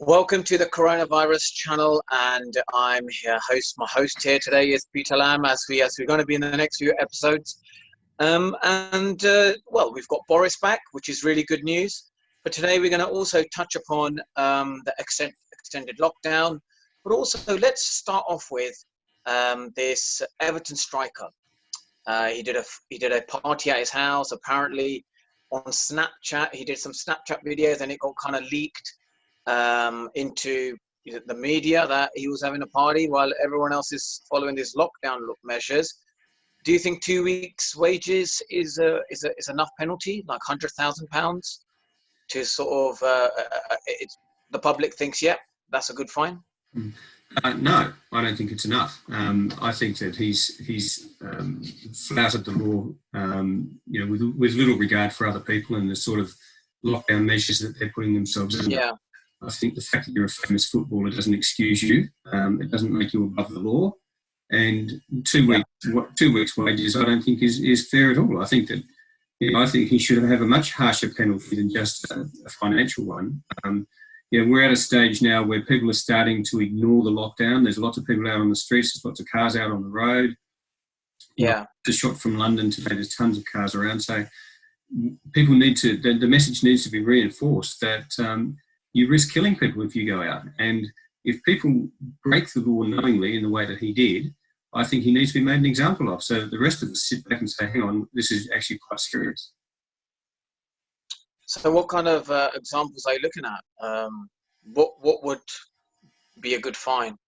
Welcome to the Coronavirus Channel, and I'm here, My host here today is Peter Lamb, as we're going to be in the next few episodes. Well, we've got Boris back, which is really good news. But today we're going to also touch upon the extended lockdown. But also, let's start off with this Everton striker. He did a party at his house. Apparently, on Snapchat, he did some Snapchat videos, and it got kind of leaked into the media that he was having a party while everyone else is following these lockdown measures. Do you think 2 weeks' wages is enough penalty, like £100,000, to sort of the public thinks, yeah, that's a good fine? No, I don't think it's enough. I think that he's flouted the law, with little regard for other people and the sort of lockdown measures that they're putting themselves in. Yeah. I think the fact that you're a famous footballer doesn't excuse you. It doesn't make you above the law. And 2 weeks' wages, I don't think is fair at all. I think that I think he should have a much harsher penalty than just a financial one. We're at a stage now where people are starting to ignore the lockdown. There's lots of people out on the streets. There's lots of cars out on the road. Yeah. Just shot from London today. There's tons of cars around. So people need to. The message needs to be reinforced that. You risk killing people if you go out. And if people break the law knowingly in the way that he did, I think he needs to be made an example of. So the rest of us sit back and say, hang on, this is actually quite serious. So what kind of examples are you looking at? What would be a good fine?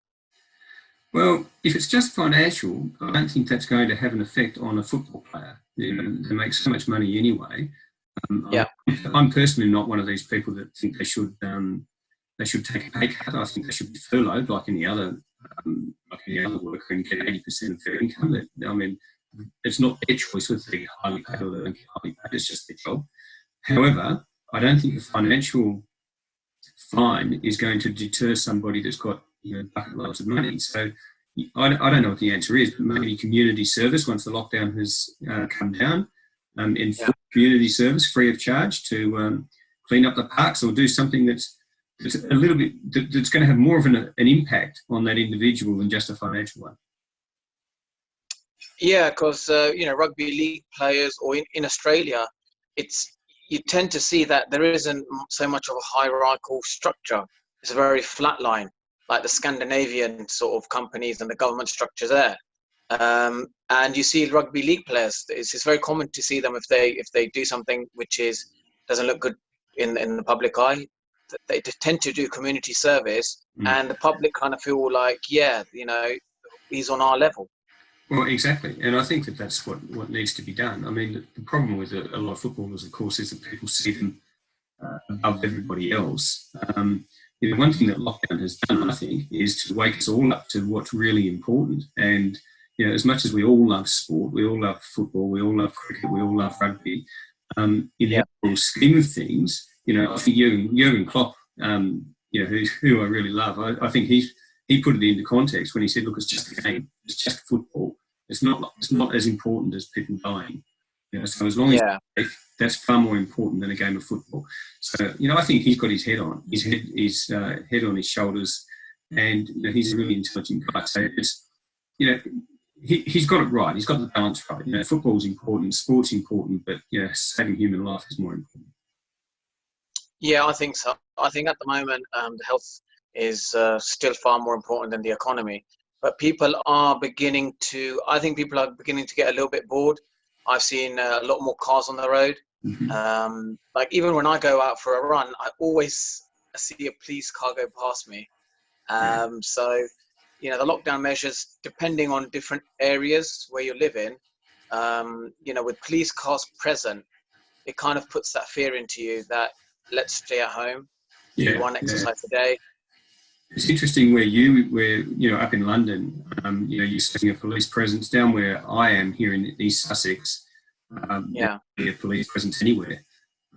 Well, if it's just financial, I don't think that's going to have an effect on a football player. They make so much money anyway. I'm personally not one of these people that think they should take a pay cut. I think they should be furloughed like any other worker and get 80% of their income. I mean, it's not their choice whether they get highly paid or they don't get highly paid. It's just their job. However, I don't think a financial fine is going to deter somebody that's got bucket loads of money. So I don't know what the answer is, but maybe community service once the lockdown has come down. Community service free of charge to clean up the parks or do something that's a little bit that's going to have more of an impact on that individual than just a financial one. Yeah, because rugby league players, or in Australia, you tend to see that there isn't so much of a hierarchical structure. It's a very flat line, like the Scandinavian sort of companies and the government structure there. And you see rugby league players. It's very common to see them if they do something which doesn't look good in the public eye. They tend to do community service, and the public kind of feel like, he's on our level. Well, exactly, and I think that's what needs to be done. I mean, the problem with a lot of footballers, of course, is that people see them above everybody else. One thing that lockdown has done, I think, is to wake us all up to what's really important. And as much as we all love sport, we all love football, we all love cricket, we all love rugby, in the overall scheme of things, I think Jurgen Klopp, who I really love, I think he put it into context when he said, look, it's just a game, it's just football. It's not as important as people dying. So as long as that's far more important than a game of football. So, I think he's got his head on his shoulders, and he's a really intelligent guy. So it's, he's got it right. He's got the balance right. Football's important, sport's important, but saving human life is more important. Yeah, I think so. I think at the moment, the health is still far more important than the economy. But people are beginning to get a little bit bored. I've seen a lot more cars on the road. Mm-hmm. Like even when I go out for a run, I always see a police car go past me. So, the lockdown measures, depending on different areas where you live in, with police cars present, it kind of puts that fear into you that let's stay at home, do one exercise a day. It's interesting where up in London, you're seeing a police presence. Down where I am here in East Sussex, a police presence anywhere.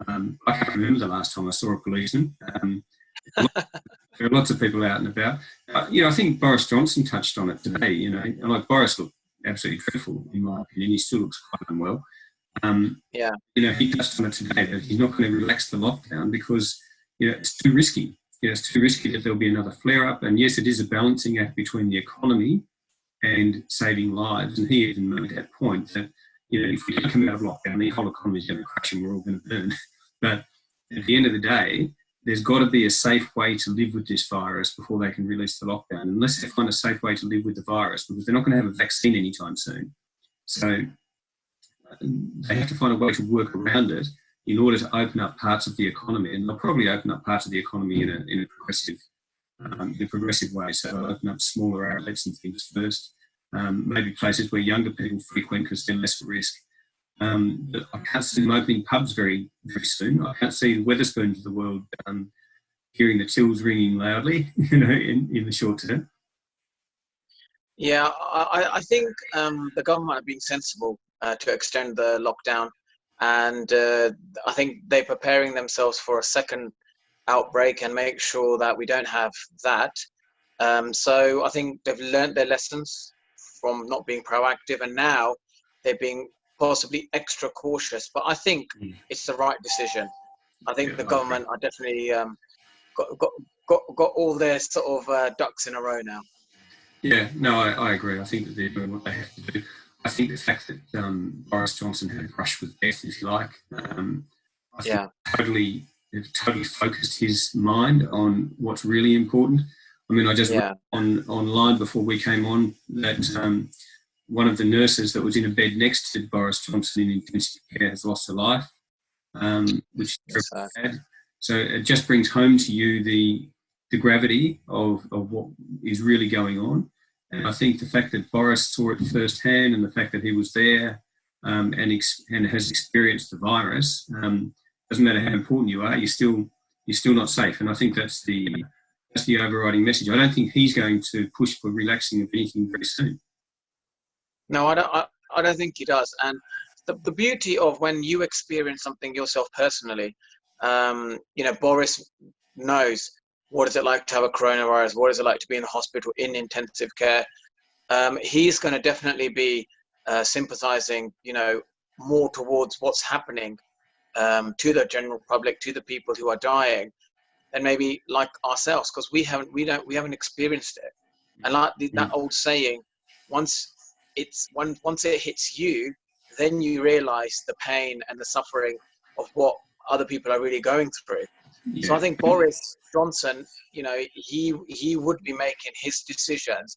I can't remember the last time I saw a policeman. There are lots of people out and about. I think Boris Johnson touched on it today. And like Boris looked absolutely dreadful in my opinion. He still looks quite unwell. He touched on it today that he's not going to relax the lockdown because it's too risky. it's too risky that there'll be another flare-up. And yes, it is a balancing act between the economy and saving lives. And he even made that point that, if we don't come out of lockdown, the whole economy is going to crash and we're all going to burn. But at the end of the day, there's got to be a safe way to live with this virus before they can release the lockdown, unless they find a safe way to live with the virus, because they're not going to have a vaccine anytime soon. So they have to find a way to work around it in order to open up parts of the economy. And they'll probably open up parts of the economy in a progressive way. So they'll open up smaller outlets and things first, maybe places where younger people frequent because they're less at risk. But I can't see them opening pubs very, very soon. I can't see the Weatherspoons of the world hearing the tills ringing loudly, in the short term. Yeah, I think the government are being sensible to extend the lockdown, and I think they're preparing themselves for a second outbreak and make sure that we don't have that. So I think they've learned their lessons from not being proactive, and now they're being possibly extra cautious. But I think it's the right decision. I think the government are definitely got all their sort of ducks in a row now. Yeah, no, I agree. I think that they're doing what they have to do. I think the fact that Boris Johnson had a brush with death, if you like, I think it totally focused his mind on what's really important. I mean, I just read online before we came on that one of the nurses that was in a bed next to Boris Johnson in intensive care has lost her life, which is very sad. So it just brings home to you the gravity of what is really going on. And I think the fact that Boris saw it firsthand, and the fact that he was there and has experienced the virus, doesn't matter how important you are, you're still not safe. And I think that's the overriding message. I don't think he's going to push for relaxing of anything very soon. No, I don't think he does. And the beauty of when you experience something yourself personally, Boris knows what is it like to have a coronavirus, what is it like to be in the hospital in intensive care. He's going to definitely be sympathizing, more towards what's happening to the general public, to the people who are dying, than maybe like ourselves, because we haven't experienced it. And like that old saying, once it hits you, then you realize the pain and the suffering of what other people are really going through. Yeah. So I think Boris Johnson, he would be making his decisions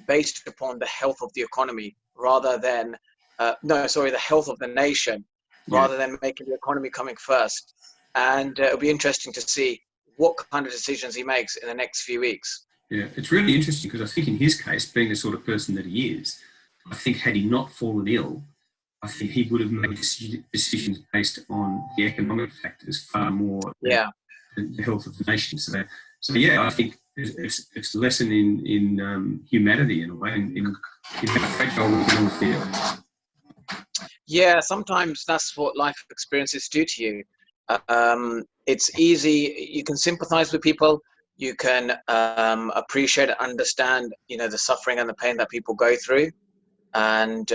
based upon the health of the economy rather than, the health of the nation, rather than making the economy coming first. And it'll be interesting to see what kind of decisions he makes in the next few weeks. Yeah, it's really interesting because I think in his case, being the sort of person that he is, I think had he not fallen ill, I think he would have made decisions based on the economic factors far more than the health of the nation. So yeah, I think it's a lesson in humanity in a way, in how fragile we can all feel. Yeah, sometimes that's what life experiences do to you. It's easy. You can sympathize with people. You can appreciate and understand, the suffering and the pain that people go through, and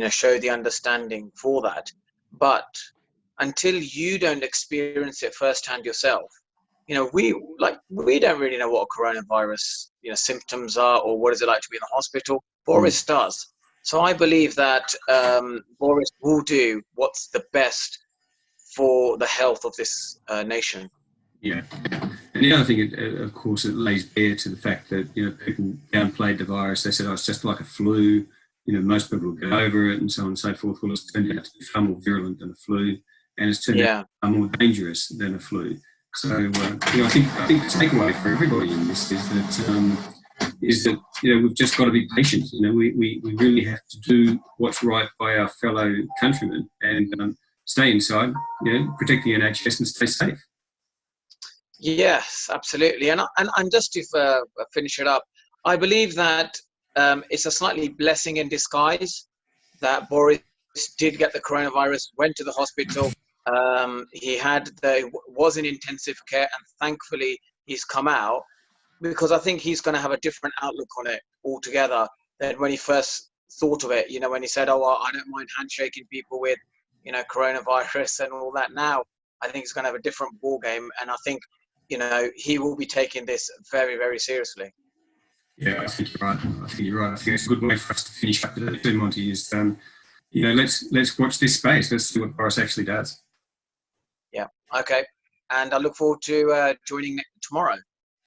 show the understanding for that. But until you don't experience it firsthand yourself, we don't really know what a coronavirus symptoms are, or what is it like to be in the hospital. Boris does. So I believe that Boris will do what's the best for the health of this nation. Yeah. And the other thing, of course, it lays bare to the fact that, people downplayed the virus. They said, it's just like a flu. Most people will get over it and so on and so forth. Well, it's turned out to be far more virulent than a flu, and it's turned out far more dangerous than a flu. So, I think the takeaway for everybody in this is that we've just got to be patient. We really have to do what's right by our fellow countrymen and stay inside, protect the NHS and stay safe. Yes, absolutely. And just to finish it up, I believe that it's a slightly blessing in disguise that Boris did get the coronavirus, went to the hospital. He was in intensive care, and thankfully he's come out, because I think he's going to have a different outlook on it altogether than when he first thought of it. When he said, I don't mind handshaking people with, coronavirus and all that. Now I think he's going to have a different ball game, and I think you know, he will be taking this very, very seriously. Yeah, I think you're right. I think you're right. I think it's a good way for us to finish up today too, Monty, is, you know, let's watch this space. Let's see what Boris actually does. Yeah. Okay. And I look forward to joining tomorrow.